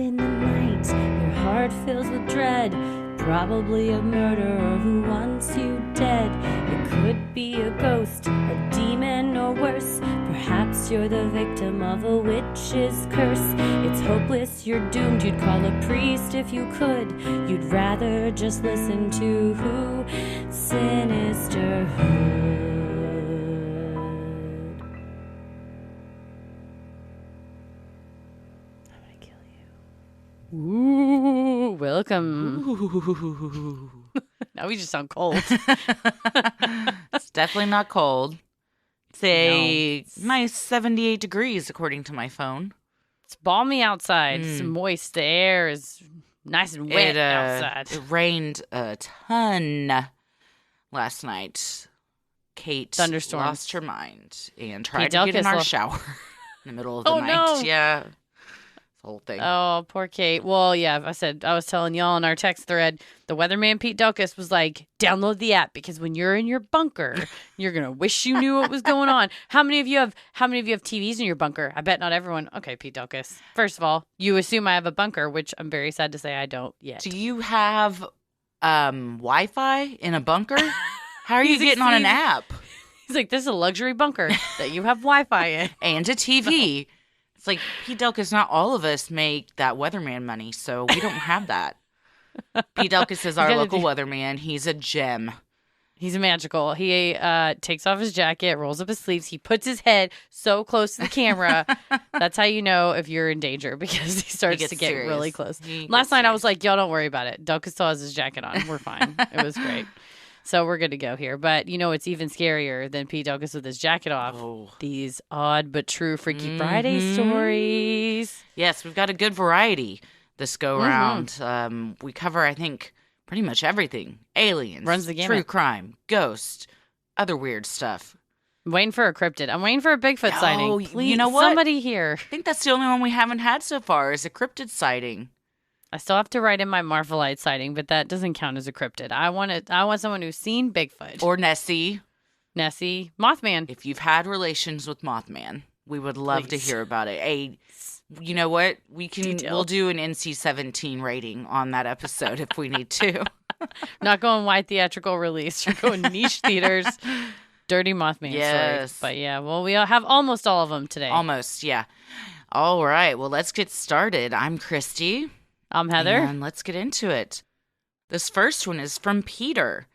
in the night, your heart fills with dread. Probably a murderer who wants you dead. It could be a ghost, a demon, or worse. Perhaps you're the victim of a witch's curse. It's hopeless, you're doomed. You'd call a priest if you could. You'd rather just listen to Sinisterhood. Ooh, welcome. Ooh. Now we just sound cold. It's definitely not cold. It's a nice 78 degrees according to my phone. It's balmy outside. It's moist. The air is nice and wet outside. It rained a ton last night. Kate lost her mind and tried to get in our shower in the middle of the night. No. Yeah. Whole thing. Oh, poor Kate. Well, yeah, I was telling y'all in our text thread, the weatherman Pete Delkus was like, download the app because when you're in your bunker, you're gonna wish you knew what was going on. How many of you have TVs in your bunker? I bet not everyone. Okay, Pete Delkus. First of all, you assume I have a bunker, which I'm very sad to say I don't yet. Do you have Wi-Fi in a bunker? How are you getting on an app? He's like, this is a luxury bunker that you have Wi-Fi in. And a TV. It's like, Pete Delkus, not all of us make that weatherman money, so we don't have that. Pete Delkus is our local weatherman. He's a gem. He's magical. He takes off his jacket, rolls up his sleeves. He puts his head so close to the camera. That's how you know if you're in danger, because he starts to get really close. Last night I was like, y'all don't worry about it. Delkus still has his jacket on. We're fine. It was great. So we're good to go here. But, you know, it's even scarier than Pete Delkus with his jacket off. Oh. These odd but true Freaky Friday stories. Yes, we've got a good variety this go-round. We cover, I think, pretty much everything. Aliens, runs the gamut. True crime, ghost, other weird stuff. I'm waiting for a cryptid. I'm waiting for a Bigfoot sighting. Please, you know what? Somebody here. I think that's the only one we haven't had so far is a cryptid sighting. I still have to write in my Marvelite sighting, but that doesn't count as a cryptid. I want someone who's seen Bigfoot. Or Nessie. Mothman. If you've had relations with Mothman, we would love to hear about it. You know what? We'll do an NC-17 rating on that episode if we need to. Not going wide theatrical release. You're going niche theaters. Dirty Mothman stories. But yeah, well, we have almost all of them today. Almost, yeah. All right. Well, let's get started. I'm Christy. I'm Heather. And let's get into it. This first one is from Peter.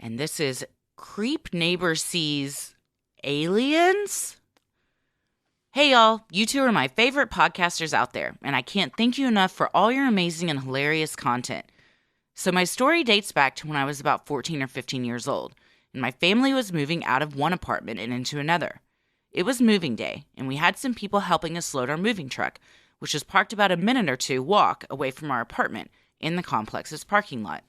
And this is Creep Neighbor Sees Aliens? Hey, y'all. You two are my favorite podcasters out there. And I can't thank you enough for all your amazing and hilarious content. So my story dates back to when I was about 14 or 15 years old. And my family was moving out of one apartment and into another. It was moving day. And we had some people helping us load our moving truck, which was parked about a minute or two walk away from our apartment in the complex's parking lot.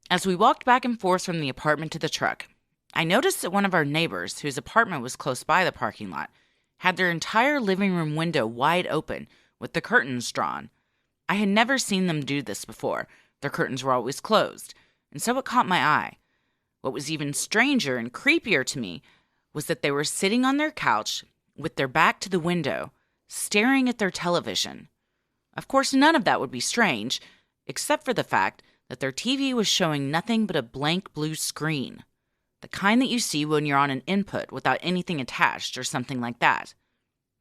As we walked back and forth from the apartment to the truck, I noticed that one of our neighbors, whose apartment was close by the parking lot, had their entire living room window wide open with the curtains drawn. I had never seen them do this before. Their curtains were always closed, and so it caught my eye. What was even stranger and creepier to me was that they were sitting on their couch with their back to the window, staring at their television. Of course, none of that would be strange, except for the fact that their TV was showing nothing but a blank blue screen, the kind that you see when you're on an input without anything attached or something like that.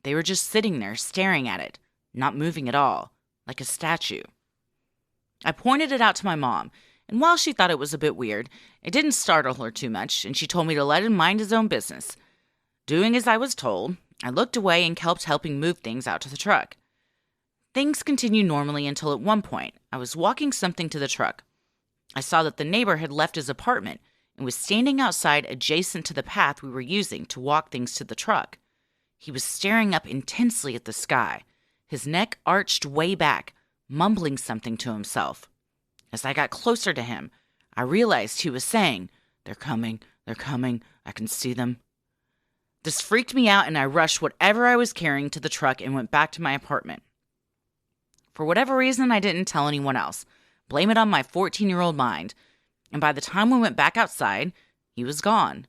They were just sitting there staring at it, not moving at all, like a statue. I pointed it out to my mom, and while she thought it was a bit weird, it didn't startle her too much, and she told me to let him mind his own business. Doing as I was told, I looked away and kept helping move things out to the truck. Things continued normally until at one point, I was walking something to the truck. I saw that the neighbor had left his apartment and was standing outside adjacent to the path we were using to walk things to the truck. He was staring up intensely at the sky, his neck arched way back, mumbling something to himself. As I got closer to him, I realized he was saying, they're coming, I can see them. This freaked me out, and I rushed whatever I was carrying to the truck and went back to my apartment. For whatever reason, I didn't tell anyone else. Blame it on my 14-year-old mind. And by the time we went back outside, he was gone.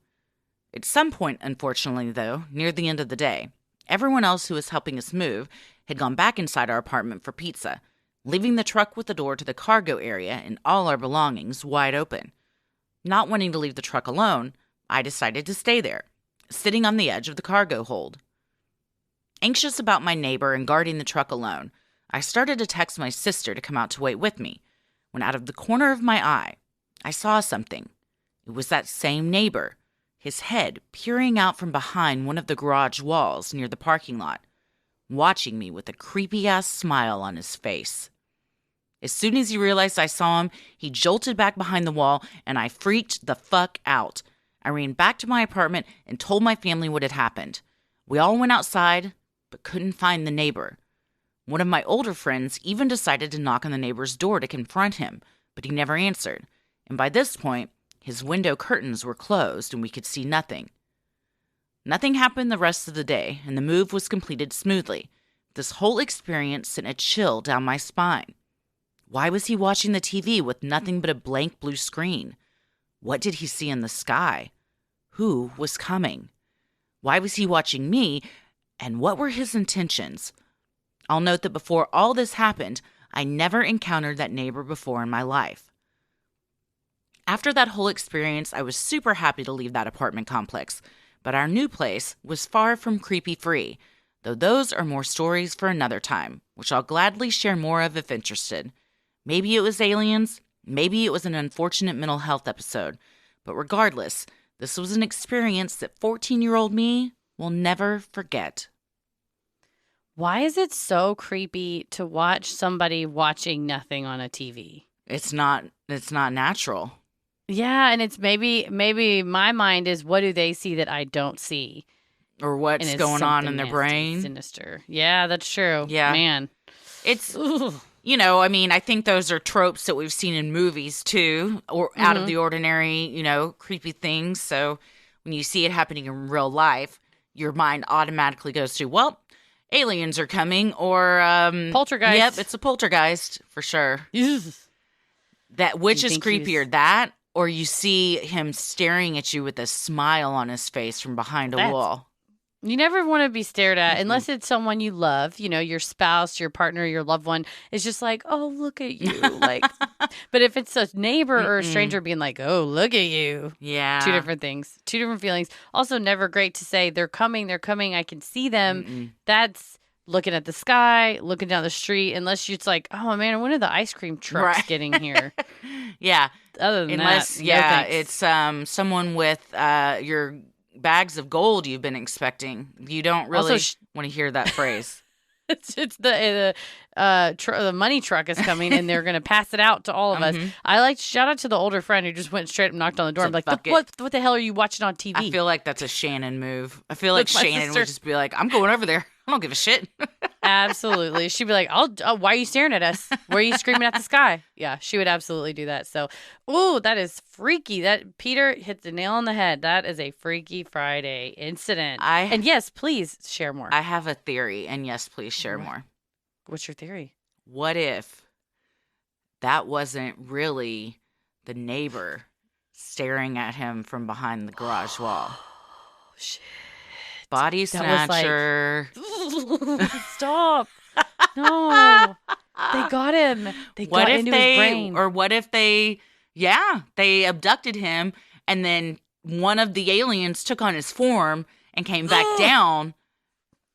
At some point, unfortunately, though, near the end of the day, Everyone else who was helping us move had gone back inside our apartment for pizza, leaving the truck with the door to the cargo area and all our belongings wide open. Not wanting to leave the truck alone, I decided to stay there, sitting on the edge of the cargo hold. Anxious about my neighbor and guarding the truck alone, I started to text my sister to come out to wait with me, when out of the corner of my eye, I saw something. It was that same neighbor, his head peering out from behind one of the garage walls near the parking lot, watching me with a creepy-ass smile on his face. As soon as he realized I saw him, he jolted back behind the wall, and I freaked the fuck out. I ran back to my apartment and told my family what had happened. We all went outside, but couldn't find the neighbor. One of my older friends even decided to knock on the neighbor's door to confront him, but he never answered, and by this point, his window curtains were closed and we could see nothing. Nothing happened the rest of the day, and the move was completed smoothly. This whole experience sent a chill down my spine. Why was he watching the TV with nothing but a blank blue screen? What did he see in the sky? Who was coming? Why was he watching me? And what were his intentions? I'll note that before all this happened, I never encountered that neighbor before in my life. After that whole experience, I was super happy to leave that apartment complex, but our new place was far from creepy-free, though those are more stories for another time, which I'll gladly share more of if interested. Maybe it was aliens, maybe it was an unfortunate mental health episode, but regardless, this was an experience that 14-year-old me will never forget. Why is it so creepy to watch somebody watching nothing on a TV? It's not natural. Yeah, and it's maybe my mind is, what do they see that I don't see? Or what's going on in their brain. Sinister. Yeah, that's true. Yeah. Man. It's, I think those are tropes that we've seen in movies too, or out of the ordinary, creepy things. So when you see it happening in real life, your mind automatically goes to, well, aliens are coming, or poltergeist. Yep, it's a poltergeist for sure. That which is creepier, that or you see him staring at you with a smile on his face from behind a wall. You never want to be stared at unless it's someone you love, your spouse, your partner, your loved one. It's just like, oh, look at you. But if it's a neighbor or a stranger being like, oh, look at you. Yeah. Two different things, two different feelings. Also, never great to say they're coming. I can see them. That's looking at the sky, looking down the street, unless it's like, oh man, when are the ice cream trucks getting here? Yeah. Other than unless, that, it's someone with your bags of gold you've been expecting. You don't really want to hear that phrase. It's the money truck is coming and they're going to pass it out to all of us. I shout out to the older friend who just went straight up and knocked on the door. I'm like, what the hell are you watching on TV? I feel like that's a Shannon move. I feel like Shannon would just be like, I'm going over there. I don't give a shit. Absolutely. She'd be like, why are you staring at us? Why are you screaming at the sky? Yeah, she would absolutely do that. So, that is freaky. That Peter hit the nail on the head. That is a Freaky Friday incident. And yes, please share more. I have a theory, and yes, please share more. What's your theory? What if that wasn't really the neighbor staring at him from behind the garage wall? Oh, shit. Body snatcher. Stop. No. They got him. They got into his brain. Or what if they abducted him and then one of the aliens took on his form and came back down,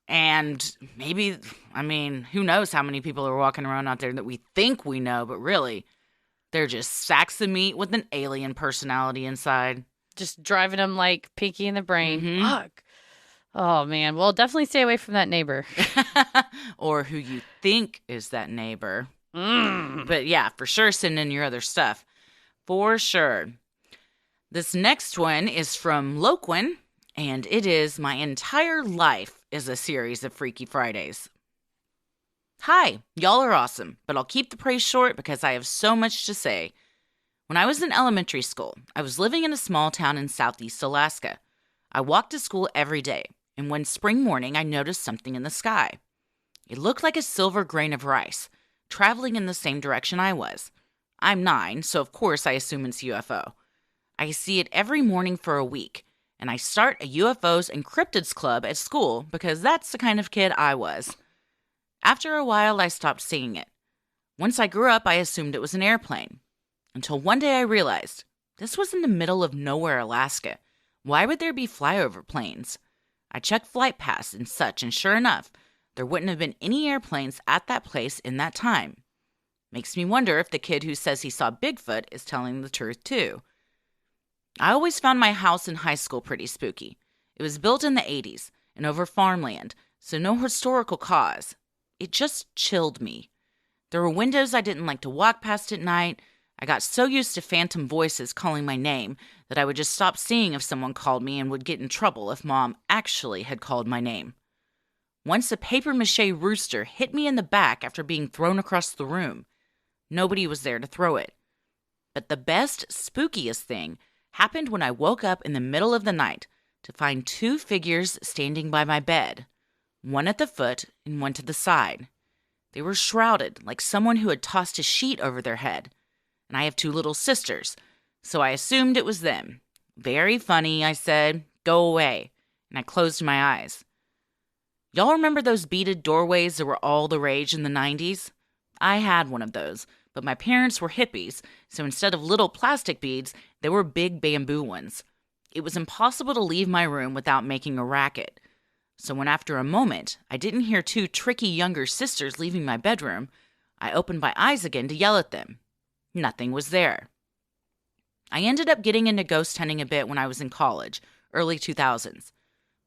and maybe, who knows how many people are walking around out there that we think we know, but really, they're just sacks of meat with an alien personality inside. Just driving them like Pinky in the brain. Fuck. Oh, man. Well, definitely stay away from that neighbor. Or who you think is that neighbor. But yeah, for sure, send in your other stuff. For sure. This next one is from Loquin, and it is My Entire Life is a Series of Freaky Fridays. Hi, y'all are awesome, but I'll keep the praise short because I have so much to say. When I was in elementary school, I was living in a small town in southeast Alaska. I walked to school every day, and one spring morning I noticed something in the sky. It looked like a silver grain of rice, traveling in the same direction I was. I'm 9, so of course I assume it's UFO. I see it every morning for a week, and I start a UFOs and cryptids club at school because that's the kind of kid I was. After a while, I stopped seeing it. Once I grew up, I assumed it was an airplane. Until one day I realized this was in the middle of nowhere, Alaska. Why would there be flyover planes? I checked flight paths and such, and sure enough, there wouldn't have been any airplanes at that place in that time. Makes me wonder if the kid who says he saw Bigfoot is telling the truth too. I always found my house in high school pretty spooky. It was built in the 80s and over farmland, so no historical cause. It just chilled me. There were windows I didn't like to walk past at night. I got so used to phantom voices calling my name that I would just stop seeing if someone called me and would get in trouble if Mom actually had called my name. Once a papier-mâché rooster hit me in the back after being thrown across the room. Nobody was there to throw it. But the best, spookiest thing happened when I woke up in the middle of the night to find two figures standing by my bed, one at the foot and one to the side. They were shrouded like someone who had tossed a sheet over their head. And I have two little sisters, so I assumed it was them. Very funny, I said. Go away. And I closed my eyes. Y'all remember those beaded doorways that were all the rage in the 90s? I had one of those, but my parents were hippies, so instead of little plastic beads, they were big bamboo ones. It was impossible to leave my room without making a racket. So when after a moment, I didn't hear two tricky younger sisters leaving my bedroom, I opened my eyes again to yell at them. Nothing was there. I ended up getting into ghost hunting a bit when I was in college, early 2000s.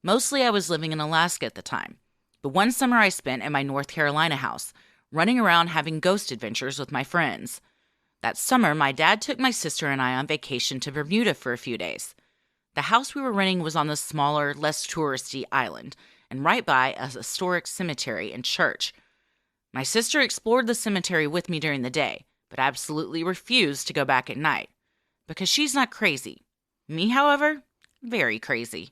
Mostly I was living in Alaska at the time, but one summer I spent at my North Carolina house, running around having ghost adventures with my friends. That summer, my dad took my sister and I on vacation to Bermuda for a few days. The house we were renting was on the smaller, less touristy island, and right by a historic cemetery and church. My sister explored the cemetery with me during the day, but absolutely refused to go back at night, because she's not crazy. Me, however, very crazy.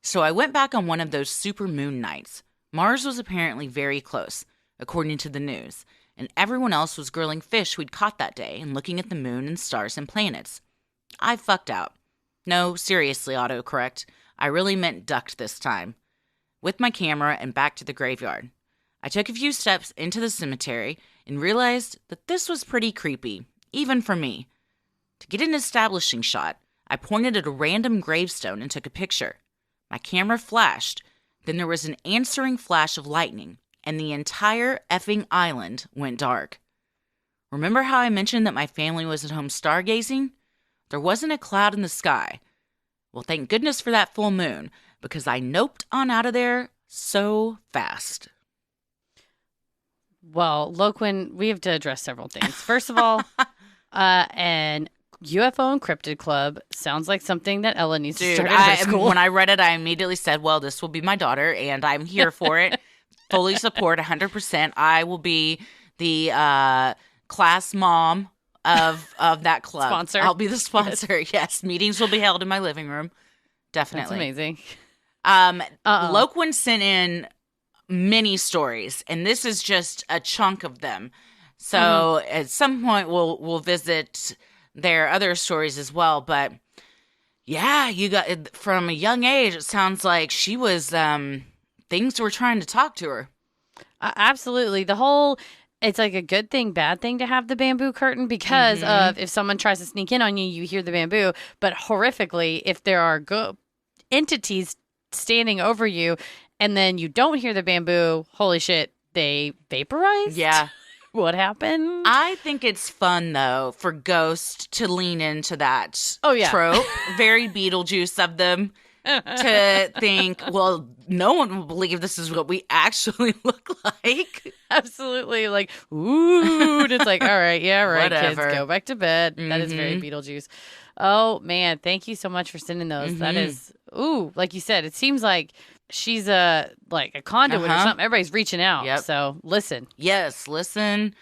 So I went back on one of those super moon nights. Mars was apparently very close, according to the news, and everyone else was grilling fish we'd caught that day and looking at the moon and stars and planets. I fucked out. No, seriously, autocorrect. I really meant ducked this time. With my camera and back to the graveyard. I took a few steps into the cemetery and realized that this was pretty creepy, even for me. To get an establishing shot, I pointed at a random gravestone and took a picture. My camera flashed, then there was an answering flash of lightning, and the entire effing island went dark. Remember how I mentioned that my family was at home stargazing? There wasn't a cloud in the sky. Well, thank goodness for that full moon, because I noped on out of there so fast. Well, Loquin, we have to address several things. First of all, an UFO and Cryptid Club sounds like something that Ella needs to start in her school. When I read it, I immediately said, well, this will be my daughter, and I'm here for it. Fully support 100%. I will be the class mom of that club. Sponsor. I'll be the sponsor. Yes. Meetings will be held in my living room. Definitely. That's amazing. Loquin sent in many stories, and this is just a chunk of them. So at some point we'll visit their other stories as well. But yeah, you got from a young age. It sounds like she was things were trying to talk to her. Absolutely. It's like a good thing, bad thing to have the bamboo curtain because of if someone tries to sneak in on you, you hear the bamboo. But horrifically, if there are entities standing over you and then you don't hear the bamboo, holy shit, they vaporized? Yeah. What happened? I think it's fun, though, for ghosts to lean into that trope. Very Beetlejuice of them to think, well, no one will believe this is what we actually look like. Absolutely. Like, ooh. And it's like, all right, yeah, right, Whatever. kids, go back to bed. That is very Beetlejuice. Oh, man. Thank you so much for sending those. That is, like you said, it seems like she's a conduit or something. Everybody's reaching out. Yep. So listen. Yes, listen,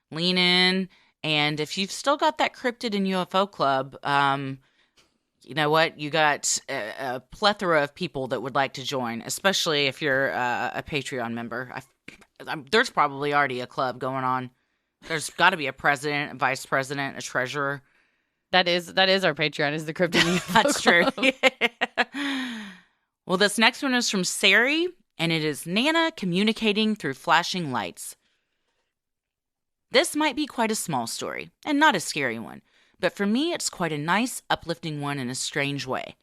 lean in. And if you've still got that cryptid and UFO club, you know what? You got a plethora of people that would like to join, especially if you're a Patreon member. There's probably already a club going on. There's got to be a president, a vice president, a treasurer. That is our Patreon, is the Cryptid and UFO That's Club. true. Well, this next one is from Sari, and it is Nana communicating through flashing lights. This might be quite a small story, and not a scary one, but for me it's quite a nice, uplifting one in a strange way.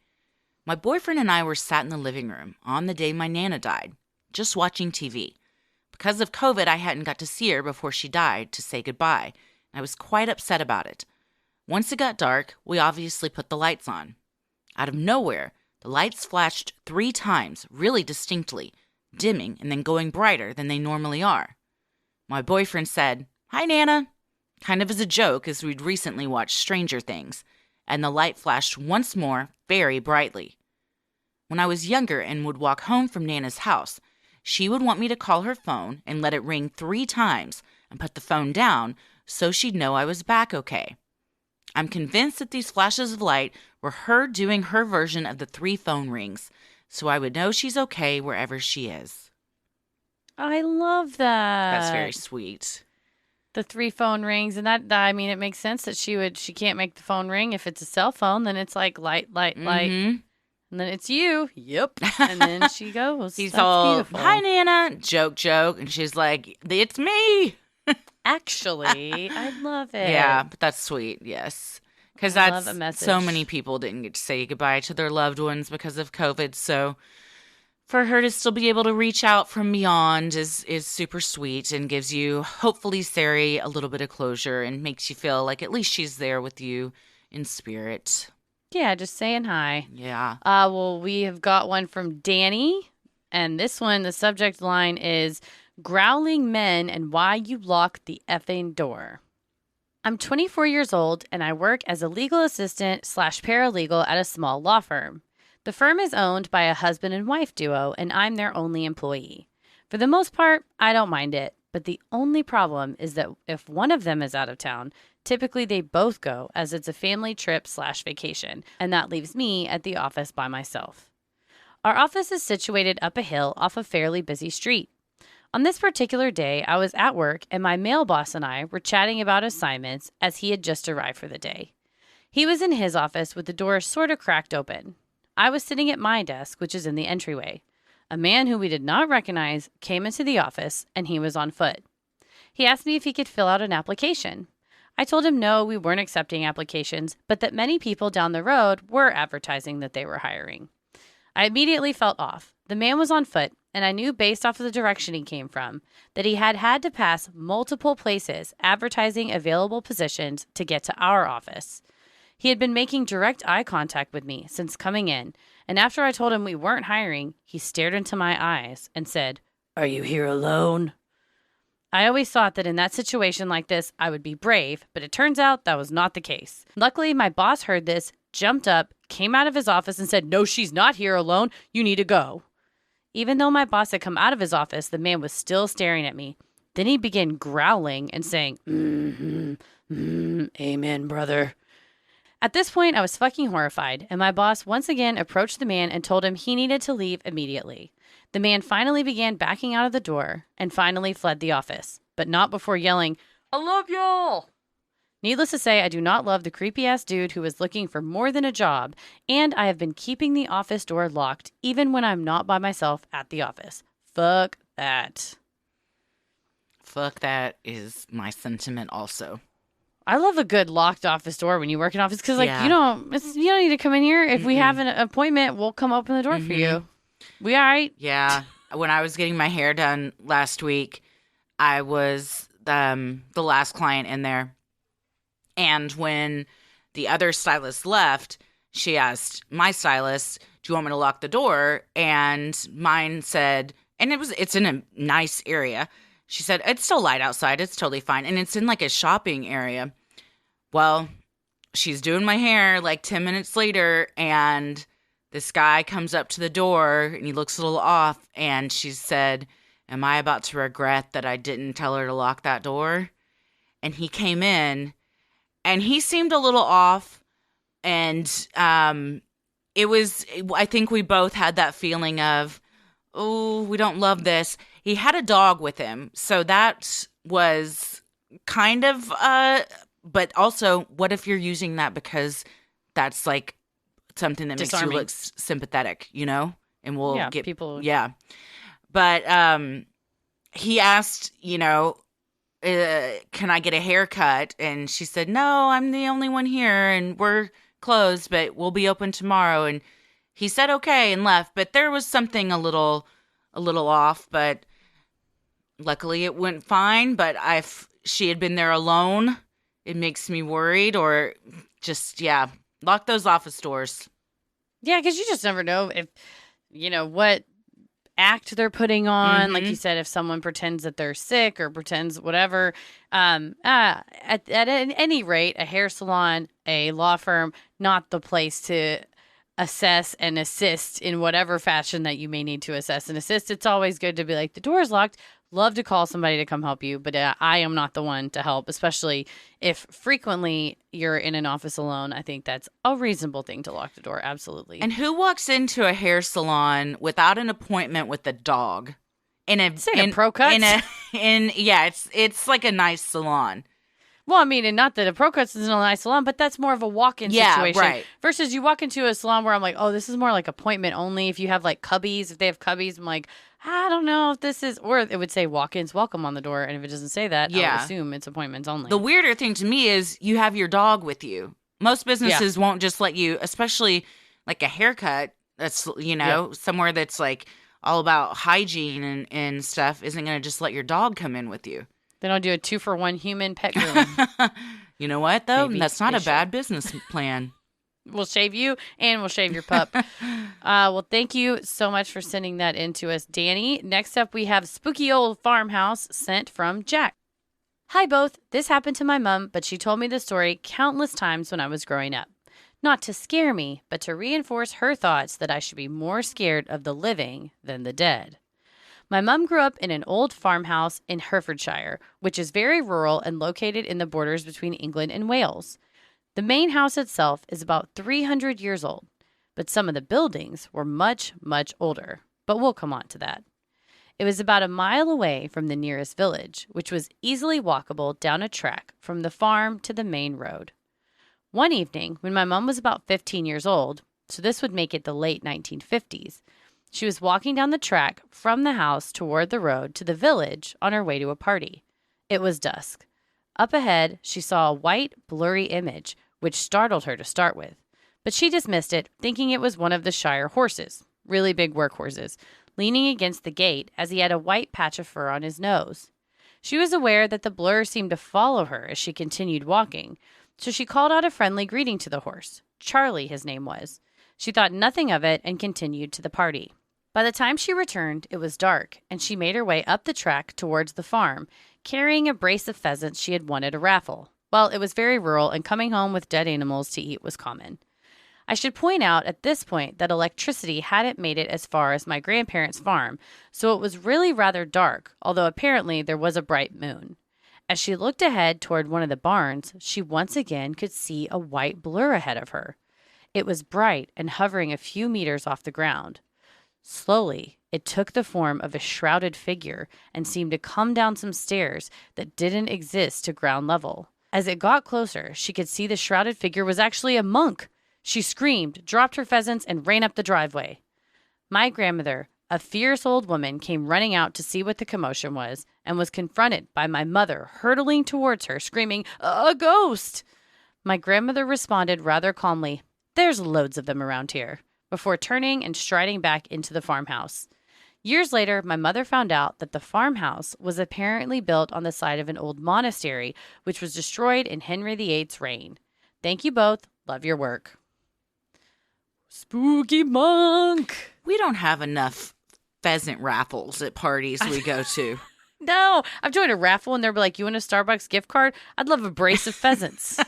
My boyfriend and I were sat in the living room on the day my Nana died, just watching TV. Because of COVID, I hadn't got to see her before she died to say goodbye. I was quite upset about it. Once it got dark, we obviously put the lights on. Out of nowhere, the lights flashed 3 times, really distinctly, dimming and then going brighter than they normally are. My boyfriend said, "Hi, Nana," kind of as a joke as we'd recently watched Stranger Things, and the light flashed once more very brightly. When I was younger and would walk home from Nana's house, she would want me to call her phone and let it ring 3 times and put the phone down so she'd know I was back okay. I'm convinced that these flashes of light were her doing her version of the 3 phone rings, so I would know she's okay wherever she is. I love that. That's very sweet. The 3 phone rings, and that I mean, it makes sense that she can't make the phone ring. If it's a cell phone, then it's like light, light, light. And then it's you. Yep. And then she goes. He's That's all, beautiful. "Hi, Nana," joke. And she's like, "It's me." Actually, I love it. Yeah, but that's sweet, yes. Because I love a message. so many people didn't get to say goodbye to their loved ones because of COVID. So for her to still be able to reach out from beyond is super sweet and gives you, hopefully, Sari, a little bit of closure and makes you feel like at least she's there with you in spirit. Yeah, just saying hi. Yeah. Well, we have got one from Danny, and this one, the subject line is Growling Men and Why You Lock the Effing Door. I'm 24 years old, and I work as a legal assistant / paralegal at a small law firm. The firm is owned by a husband and wife duo, and I'm their only employee. For the most part, I don't mind it, but the only problem is that if one of them is out of town, typically they both go, as it's a family trip / vacation, and that leaves me at the office by myself. Our office is situated up a hill off a fairly busy street. On this particular day, I was at work, and my male boss and I were chatting about assignments as he had just arrived for the day. He was in his office with the door sort of cracked open. I was sitting at my desk, which is in the entryway. A man who we did not recognize came into the office, and he was on foot. He asked me if he could fill out an application. I told him no, we weren't accepting applications, but that many people down the road were advertising that they were hiring. I immediately felt off. The man was on foot, and I knew based off of the direction he came from that he had to pass multiple places advertising available positions to get to our office. He had been making direct eye contact with me since coming in, and after I told him we weren't hiring, he stared into my eyes and said, "Are you here alone?" I always thought that in that situation like this, I would be brave, but it turns out that was not the case. Luckily, my boss heard this, jumped up, came out of his office and said, "No, she's not here alone. You need to go." Even though my boss had come out of his office, the man was still staring at me. Then he began growling and saying, "Amen, brother." At this point, I was fucking horrified, and my boss once again approached the man and told him he needed to leave immediately. The man finally began backing out of the door and finally fled the office, but not before yelling, "I love y'all!" Needless to say, I do not love the creepy-ass dude who was looking for more than a job, and I have been keeping the office door locked even when I'm not by myself at the office. Fuck that. Fuck that is my sentiment also. I love a good locked office door when you work in office because, Yeah. you don't need to come in here. If we have an appointment, we'll come open the door for you. We all right? Yeah. When I was getting my hair done last week, I was the last client in there. And when the other stylist left, she asked my stylist, "Do you want me to lock the door?" And mine said, and it's in a nice area. She said, "It's still light outside. It's totally fine." And it's in like a shopping area. Well, she's doing my hair like 10 minutes later, and this guy comes up to the door, and he looks a little off, and she said, "Am I about to regret that I didn't tell her to lock that door?" And he came in, and he seemed a little off, and I think we both had that feeling of, oh, we don't love this. He had a dog with him, so that was kind of, but also, what if you're using that because that's like something that makes you Disarming. look sympathetic, you know? and we'll Yeah, get people. Yeah. But he asked, can I get a haircut? And she said, no, I'm the only one here and we're closed, but we'll be open tomorrow. And he said, okay, and left. But there was something a little off, but luckily it went fine. But if she had been there alone, it makes me worried, or just, lock those office doors. Yeah, because you just never know if, what act they're putting on. Like you said, if someone pretends that they're sick or pretends whatever. At any rate, a hair salon, a law firm, not the place to assess and assist in whatever fashion that you may need to assess and assist. It's always good to be like, the door's locked. Love to call somebody to come help you, but I am not the one to help, especially if frequently you're in an office alone. I think that's a reasonable thing to lock the door. Absolutely. And who walks into a hair salon without an appointment with a dog? In Pro Cuts? It's like a nice salon. Well, I mean, and not that a Pro Cuts isn't a nice salon, but that's more of a walk-in situation. Right. Versus you walk into a salon where I'm like, oh, this is more like appointment only. If you have like cubbies, if they have cubbies, I'm like, I don't know if this is, or it would say walk-ins welcome on the door. And if it doesn't say that, I would assume it's appointments only. The weirder thing to me is you have your dog with you. Most businesses won't just let you, especially like a haircut that's, somewhere that's like all about hygiene and stuff, isn't going to just let your dog come in with you. Then I'll do a 2-for-1 human pet grooming. You know what, though? Maybe That's not they a bad business plan. We'll shave you and we'll shave your pup. Well, thank you so much for sending that in to us, Danny. Next up, we have Spooky Old Farmhouse sent from Jack. Hi, both. This happened to my mom, but she told me the story countless times when I was growing up. Not to scare me, but to reinforce her thoughts that I should be more scared of the living than the dead. My mom grew up in an old farmhouse in Herefordshire, which is very rural and located in the borders between England and Wales. The main house itself is about 300 years old, but some of the buildings were much, much older. But we'll come on to that. It was about a mile away from the nearest village, which was easily walkable down a track from the farm to the main road. One evening, when my mom was about 15 years old, so this would make it the late 1950s, she was walking down the track from the house toward the road to the village on her way to a party. It was dusk. Up ahead, she saw a white, blurry image, which startled her to start with. But she dismissed it, thinking it was one of the Shire horses, really big workhorses, leaning against the gate as he had a white patch of fur on his nose. She was aware that the blur seemed to follow her as she continued walking, so she called out a friendly greeting to the horse. Charlie, his name was. She thought nothing of it and continued to the party. By the time she returned, it was dark, and she made her way up the track towards the farm, carrying a brace of pheasants she had won at a raffle. Well, it was very rural, and coming home with dead animals to eat was common. I should point out at this point that electricity hadn't made it as far as my grandparents' farm, so it was really rather dark, although apparently there was a bright moon. As she looked ahead toward one of the barns, she once again could see a white blur ahead of her. It was bright and hovering a few meters off the ground. Slowly, it took the form of a shrouded figure and seemed to come down some stairs that didn't exist to ground level. As it got closer, she could see the shrouded figure was actually a monk. She screamed, dropped her pheasants, and ran up the driveway. My grandmother, a fierce old woman, came running out to see what the commotion was and was confronted by my mother hurtling towards her, screaming, "A ghost!" My grandmother responded rather calmly, "There's loads of them around here," before turning and striding back into the farmhouse. Years later, my mother found out that the farmhouse was apparently built on the site of an old monastery, which was destroyed in Henry VIII's reign. Thank you both. Love your work. Spooky monk. We don't have enough pheasant raffles at parties we go to. No, I've joined a raffle and they're like, "You want a Starbucks gift card? I'd love a brace of pheasants."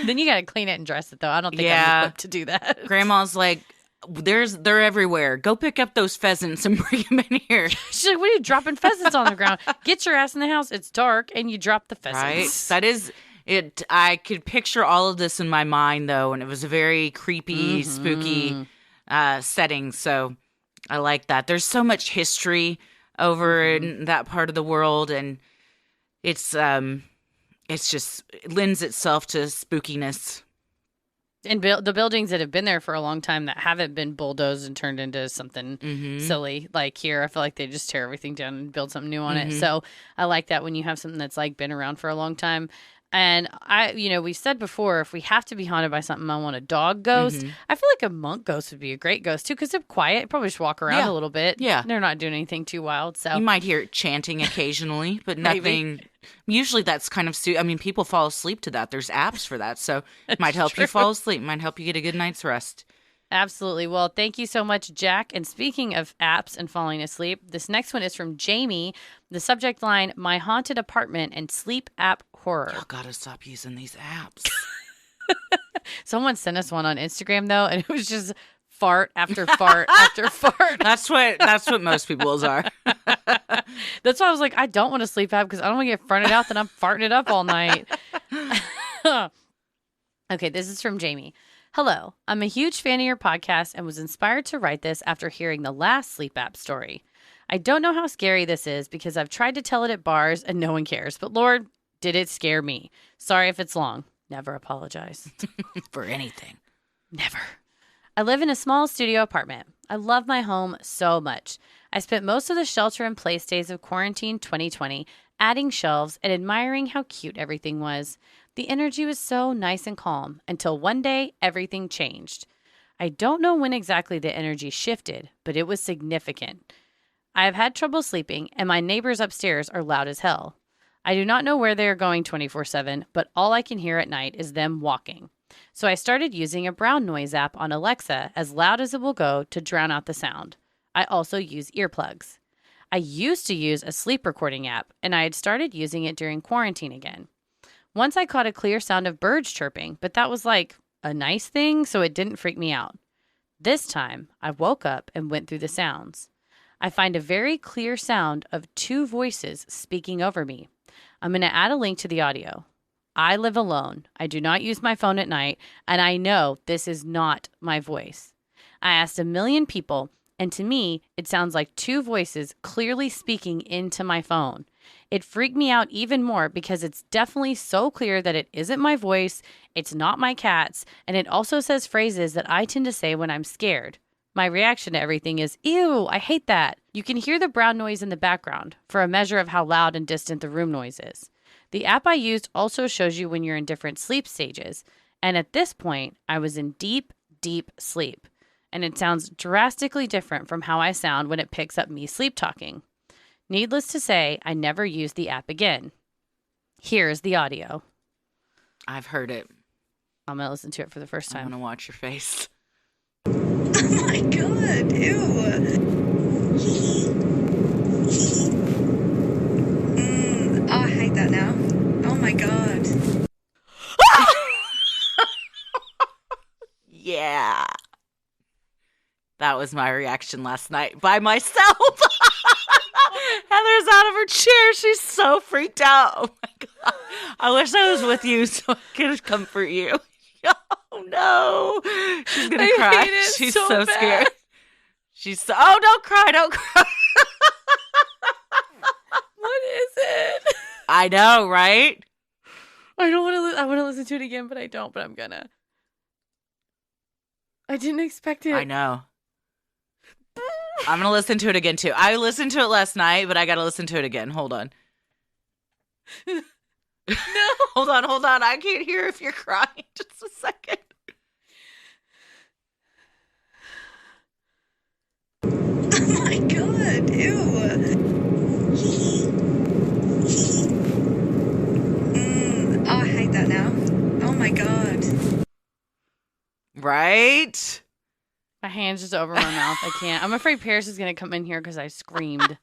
Then you got to clean it and dress it, though. I don't think I'm equipped to do that. Grandma's like, they're everywhere. Go pick up those pheasants and bring them in here. She's like, "What are you dropping pheasants on the ground? Get your ass in the house. It's dark," and you drop the pheasants. Right? That is it. I could picture all of this in my mind, though, and it was a very creepy, spooky setting. So I like that. There's so much history over in that part of the world, and it's just, it lends itself to spookiness. And the buildings that have been there for a long time that haven't been bulldozed and turned into something silly. Like here, I feel like they just tear everything down and build something new on it. So I like that when you have something that's like been around for a long time. And we've said before, if we have to be haunted by something, I want a dog ghost. I feel like a monk ghost would be a great ghost too, because they're quiet. Probably just walk around a little bit. Yeah. They're not doing anything too wild. So you might hear it chanting occasionally, but nothing. Usually that's kind of, people fall asleep to that. There's apps for that. So it might help you fall asleep. Might help you get a good night's rest. Absolutely. Well, thank you so much, Jack. And speaking of apps and falling asleep, this next one is from Jamie. The subject line, my haunted apartment and sleep app horror. Y'all gotta stop using these apps. Someone sent us one on Instagram, though, and it was just fart after fart after fart. That's what most people's are. That's why I was like, I don't want a sleep app because I don't want to get farted out that I'm farting it up all night. Okay, this is from Jamie. Hello, I'm a huge fan of your podcast and was inspired to write this after hearing the last sleep app story. I don't know how scary this is because I've tried to tell it at bars and no one cares, but Lord, did it scare me. Sorry if it's long. Never apologize. For anything. Never. I live in a small studio apartment. I love my home so much. I spent most of the shelter-in-place days of quarantine 2020 adding shelves and admiring how cute everything was. The energy was so nice and calm until one day everything changed. I don't know when exactly the energy shifted, but it was significant. I have had trouble sleeping, and my neighbors upstairs are loud as hell. I do not know where they are going 24/7, but all I can hear at night is them walking. So I started using a brown noise app on Alexa as loud as it will go to drown out the sound. I also use earplugs. I used to use a sleep recording app, and I had started using it during quarantine again. Once I caught a clear sound of birds chirping, but that was like a nice thing, so it didn't freak me out. This time, I woke up and went through the sounds. I find a very clear sound of two voices speaking over me. I'm going to add a link to the audio. I live alone. I do not use my phone at night, and I know this is not my voice. I asked a million people, and to me, it sounds like two voices clearly speaking into my phone. It freaked me out even more because it's definitely so clear that it isn't my voice, it's not my cat's, and it also says phrases that I tend to say when I'm scared. My reaction to everything is, ew, I hate that. You can hear the brown noise in the background for a measure of how loud and distant the room noise is. The app I used also shows you when you're in different sleep stages. And at this point, I was in deep, deep sleep. And it sounds drastically different from how I sound when it picks up me sleep talking. Needless to say, I never used the app again. Here's the audio. I've heard it. I'm going to listen to it for the first time. I'm going to watch your face. Oh my god, ew. Oh, I hate that now. Oh my god. Yeah. That was my reaction last night by myself. Heather's out of her chair. She's so freaked out. Oh my god. I wish I was with you so I could comfort you. Oh no. She's gonna cry. She's so scared. Oh, don't cry, don't cry. What is it? I know, right? I don't want to. I want to listen to it again, but I don't. But I'm gonna. I didn't expect it. I know. I'm gonna listen to it again too. I listened to it last night, but I gotta listen to it again. Hold on. No. Hold on. I can't hear if you're crying. Just a second. Oh my god, ew. Oh, I hate that now. Oh my god. Right? My hand's just over my mouth. I can't. I'm afraid Paris is going to come in here because I screamed.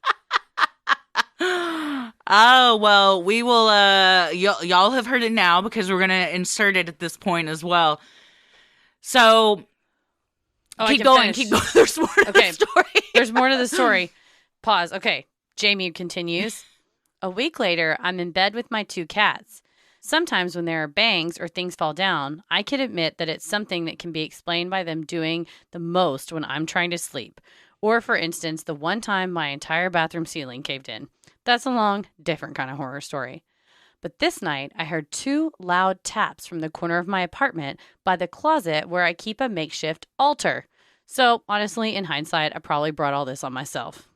Oh, well, we will, y'all have heard it now because we're going to insert it at this point as well. So, keep going. There's more to the story. There's more to the story. Pause. Okay. Jamie continues. A week later, I'm in bed with my two cats. Sometimes when there are bangs or things fall down, I can admit that it's something that can be explained by them doing the most when I'm trying to sleep. Or, for instance, the one time my entire bathroom ceiling caved in. That's a long, different kind of horror story. But this night, I heard 2 loud taps from the corner of my apartment by the closet where I keep a makeshift altar. So, honestly, in hindsight, I probably brought all this on myself.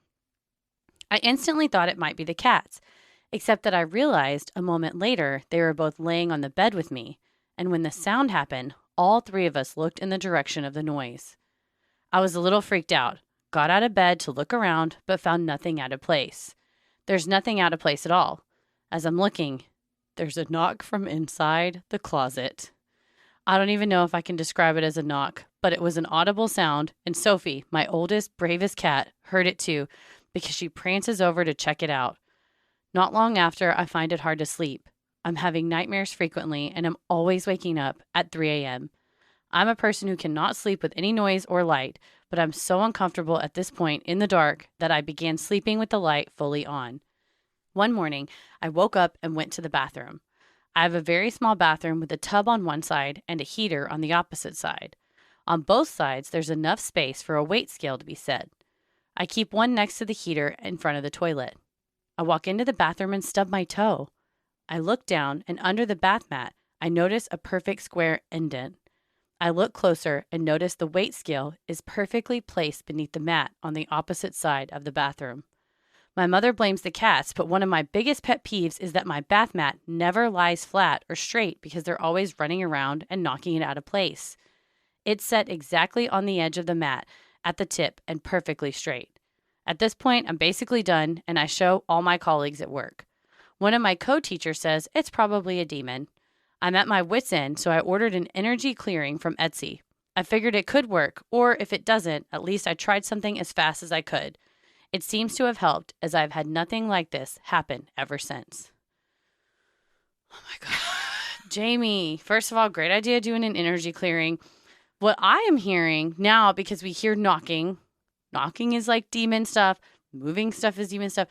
I instantly thought it might be the cats, except that I realized a moment later they were both laying on the bed with me, and when the sound happened, all 3 of us looked in the direction of the noise. I was a little freaked out, got out of bed to look around, but found nothing out of place. There's nothing out of place at all. As I'm looking, there's a knock from inside the closet. I don't even know if I can describe it as a knock, but it was an audible sound, and Sophie, my oldest, bravest cat, heard it too, because she prances over to check it out. Not long after, I find it hard to sleep. I'm having nightmares frequently, and I'm always waking up at 3 a.m. I'm a person who cannot sleep with any noise or light, but I'm so uncomfortable at this point in the dark that I began sleeping with the light fully on. One morning, I woke up and went to the bathroom. I have a very small bathroom with a tub on one side and a heater on the opposite side. On both sides, there's enough space for a weight scale to be set. I keep one next to the heater in front of the toilet. I walk into the bathroom and stub my toe. I look down, and under the bath mat, I notice a perfect square indent. I look closer and notice the weight scale is perfectly placed beneath the mat on the opposite side of the bathroom. My mother blames the cats, but one of my biggest pet peeves is that my bath mat never lies flat or straight because they're always running around and knocking it out of place. It's set exactly on the edge of the mat at the tip and perfectly straight. At this point, I'm basically done, and I show all my colleagues at work. One of my co-teachers says it's probably a demon. I'm at my wit's end, so I ordered an energy clearing from Etsy. I figured it could work, or if it doesn't, at least I tried something as fast as I could. It seems to have helped, as I've had nothing like this happen ever since. Oh my God. Jamie, first of all, great idea doing an energy clearing. What I am hearing now, because we hear knocking is like demon stuff, moving stuff is demon stuff.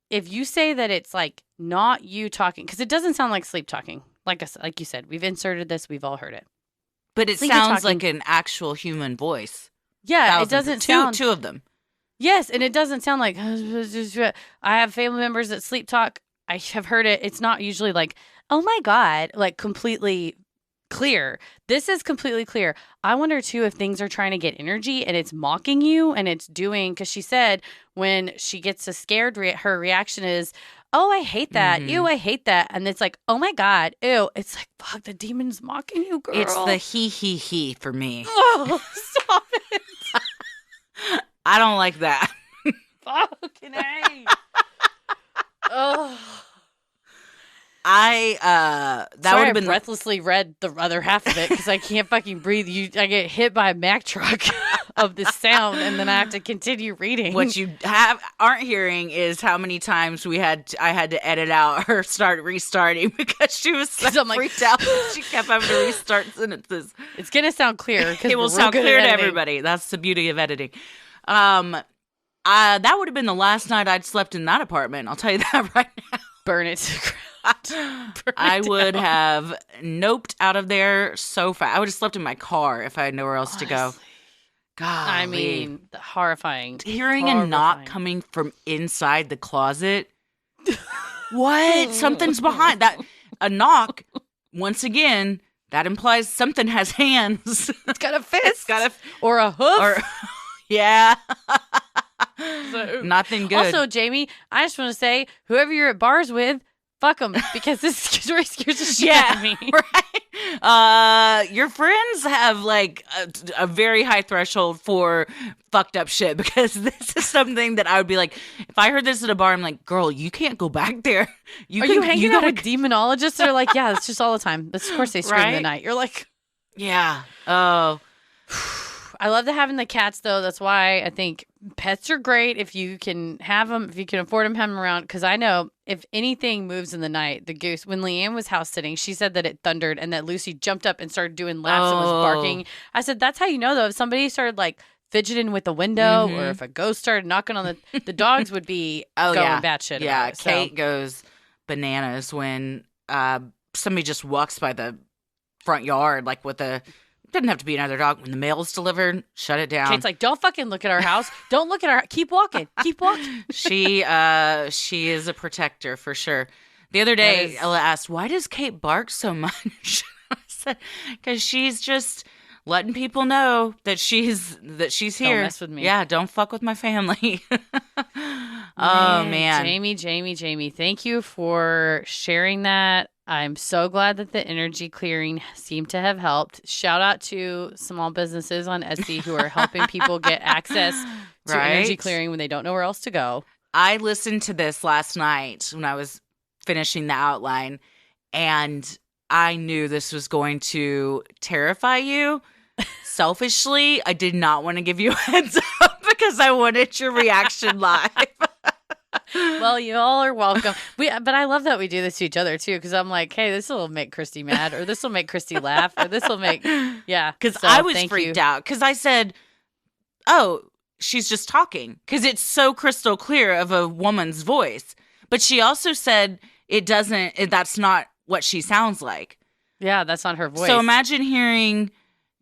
If you say that it's like not you talking, because it doesn't sound like sleep talking. Like you said, we've inserted this, we've all heard it. But it sounds like an actual human voice. Yeah, it doesn't sound... Two of them. Yes, and it doesn't sound like... I have family members that sleep talk. I have heard it. It's not usually like, oh my God, like completely clear. This is completely clear. I wonder too if things are trying to get energy and it's mocking you and it's doing... Because she said when she gets a scared, her reaction is... Oh, I hate that. Mm-hmm. Ew, I hate that. And it's like, oh my God. Ew. It's like, fuck, the demon's mocking you, girl. It's the he for me. Oh, stop it. I don't like that. Fucking A. Oh. That would have been breathlessly read the other half of it because I can't fucking breathe. I get hit by a Mack truck of the sound, and then I have to continue reading. What you aren't hearing is how many times I had to edit out her restarting because she was so freaked out. She kept having to restart sentences. It's gonna sound clear. It will sound clear to everybody. That's the beauty of editing. That would have been the last night I'd slept in that apartment. I'll tell you that right now. Burn it to the ground. I would have noped out of there so fast. I would have slept in my car if I had nowhere else to go. God, I mean, horrifying. Hearing a knock coming from inside the closet. What? Something's behind that. A knock. Once again, that implies something has hands. It's got a fist. Or a hoof. Yeah. So, nothing good. Also, Jamie, I just want to say, whoever you're at bars with, fuck them, because this story scares the shit out of me. Right? Your friends have like a very high threshold for fucked up shit, because this is something that I would be like, if I heard this at a bar, I'm like, girl, you can't go back there. Are you hanging out with demonologists that are like, yeah, it's just all the time. Of course they scream in the night. You're like, yeah. Oh. I love having the cats, though. That's why I think pets are great if you can have them, if you can afford them, have them around. Because I know if anything moves in the night, the goose, when Leanne was house sitting, she said that it thundered and that Lucy jumped up and started doing laps and was barking. I said, that's how you know, though. If somebody started like fidgeting with the window or if a ghost started knocking on the dogs would be going batshit. Yeah, about it, Kate goes bananas when somebody just walks by the front yard, like with a... Doesn't have to be another dog. When the mail's delivered, shut it down. Kate's like, don't fucking look at our house. Don't look at our... Keep walking. Keep walking. She is a protector for sure. The other day, Ella asked, why does Kate bark so much? I said, because she's just letting people know that she's here. Don't mess with me. Yeah, don't fuck with my family. Oh, man. Jamie, thank you for sharing that. I'm so glad that the energy clearing seemed to have helped. Shout out to small businesses on Etsy who are helping people get access to energy clearing when they don't know where else to go. I listened to this last night when I was finishing the outline, and I knew this was going to terrify you. Selfishly, I did not want to give you a heads up because I wanted your reaction live. Well, you all are welcome. But I love that we do this to each other too, because I'm like, hey, this will make Christy mad, or this will make Christy laugh, or this will make, yeah. Because I was freaked out because I said, oh, she's just talking, because it's so crystal clear of a woman's voice. But she also said that's not what she sounds like. Yeah, that's not her voice. So imagine hearing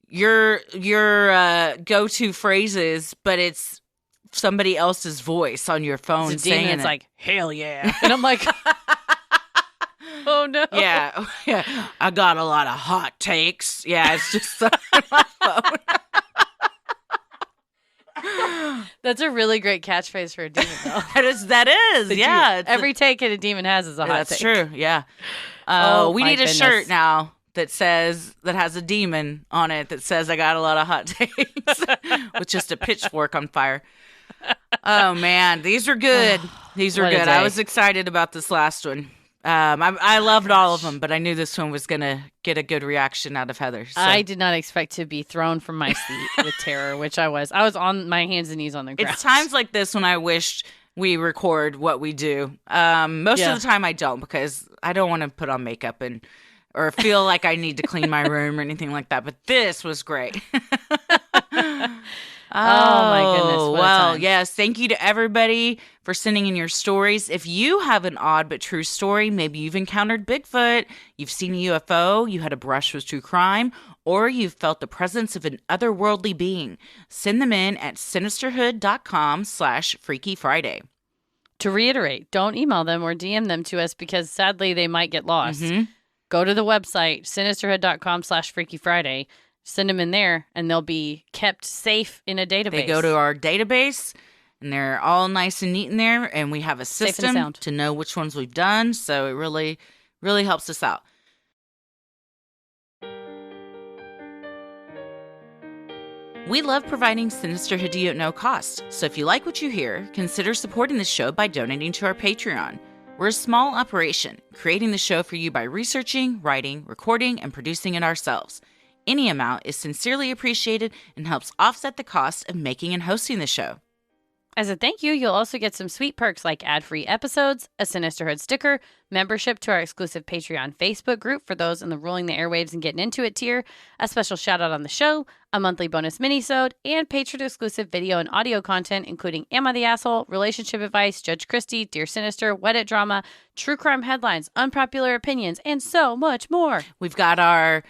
your go-to phrases, but it's somebody else's voice on your phone saying it's like, hell yeah. And I'm like, oh no. Yeah. I got a lot of hot takes. Yeah, it's just on my phone. That's a really great catchphrase for a demon, though. That is. Yeah. Every take a demon has is a hot take. That's true. Yeah. We need a shirt now that has a demon on it that says I got a lot of hot takes with just a pitchfork on fire. Oh man, these are good. These are good. I was excited about this last one. I loved all of them, but I knew this one was gonna get a good reaction out of Heather. So. I did not expect to be thrown from my seat with terror, which I was. I was on my hands and knees on the ground. It's times like this when I wished we record what we do. Most of the time I don't, because I don't want to put on makeup or feel like I need to clean my room or anything like that. But this was great. Oh my goodness. What well, yes. Thank you to everybody for sending in your stories. If you have an odd but true story, maybe you've encountered Bigfoot, you've seen a UFO, you had a brush with true crime, or you've felt the presence of an otherworldly being, send them in at sinisterhood.com/Freaky Friday. To reiterate, don't email them or DM them to us because sadly they might get lost. Mm-hmm. Go to the website, sinisterhood.com/Freaky Friday. Send them in there, and they'll be kept safe in a database. They go to our database, and they're all nice and neat in there, and we have a system to know which ones we've done, so it really, really helps us out. We love providing Sinisterhood to you at no cost, so if you like what you hear, consider supporting the show by donating to our Patreon. We're a small operation, creating the show for you by researching, writing, recording, and producing it ourselves. Any amount is sincerely appreciated and helps offset the cost of making and hosting the show. As a thank you, you'll also get some sweet perks like ad-free episodes, a Sinisterhood sticker, membership to our exclusive Patreon Facebook group for those in the Ruling the Airwaves and Getting Into It tier, a special shout-out on the show, a monthly bonus mini-sode, and patron-exclusive video and audio content, including Am I the Asshole?, Relationship Advice, Judge Christie, Dear Sinister, Wedded Drama, True Crime Headlines, Unpopular Opinions, and so much more. We've got our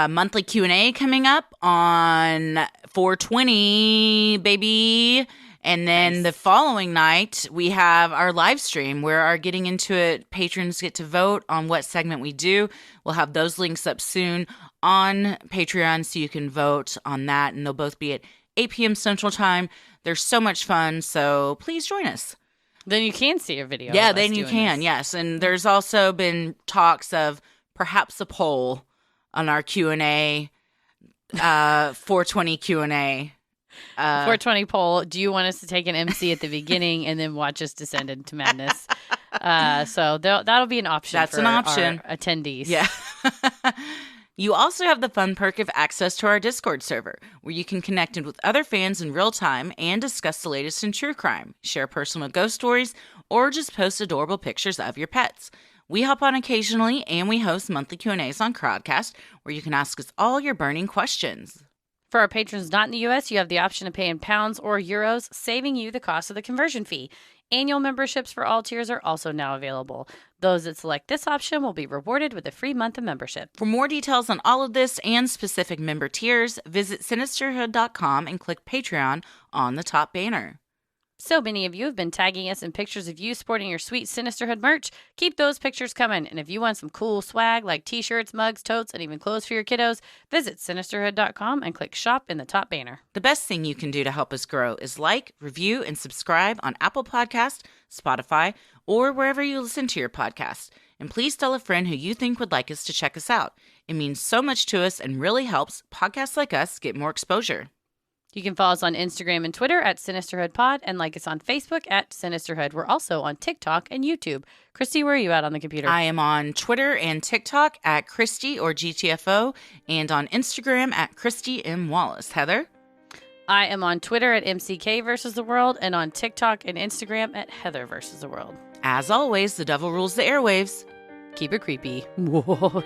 monthly Q&A coming up on 4/20, baby. And then the following night, we have our live stream where our Getting Into It patrons get to vote on what segment we do. We'll have those links up soon on Patreon so you can vote on that. And they'll both be at 8 p.m. Central Time. They're so much fun, so please join us. Then you can see a video. Yeah, then you can, yes. And there's also been talks of perhaps a poll on our Q&A, 420 Q&A. 420 poll. Do you want us to take an MC at the beginning and then watch us descend into madness? So that'll be an option. That's for an option. Our attendees. Yeah. You also have the fun perk of access to our Discord server, where you can connect with other fans in real time and discuss the latest in true crime, share personal ghost stories, or just post adorable pictures of your pets. We hop on occasionally, and we host monthly Q&As on Crowdcast, where you can ask us all your burning questions. For our patrons not in the U.S., you have the option of paying pounds or euros, saving you the cost of the conversion fee. Annual memberships for all tiers are also now available. Those that select this option will be rewarded with a free month of membership. For more details on all of this and specific member tiers, visit sinisterhood.com and click Patreon on the top banner. So many of you have been tagging us in pictures of you sporting your sweet Sinisterhood merch. Keep those pictures coming. And if you want some cool swag like t-shirts, mugs, totes, and even clothes for your kiddos, visit Sinisterhood.com and click shop in the top banner. The best thing you can do to help us grow is like, review, and subscribe on Apple Podcasts, Spotify, or wherever you listen to your podcast. And please tell a friend who you think would like us to check us out. It means so much to us and really helps podcasts like us get more exposure. You can follow us on Instagram and Twitter at SinisterhoodPod and like us on Facebook at Sinisterhood. We're also on TikTok and YouTube. Christy, where are you at on the computer? I am on Twitter and TikTok at Christy or GTFO and on Instagram at Christy M. Wallace. Heather? I am on Twitter at MCK versus the world and on TikTok and Instagram at Heather versus the world. As always, the devil rules the airwaves. Keep it creepy. Whoa.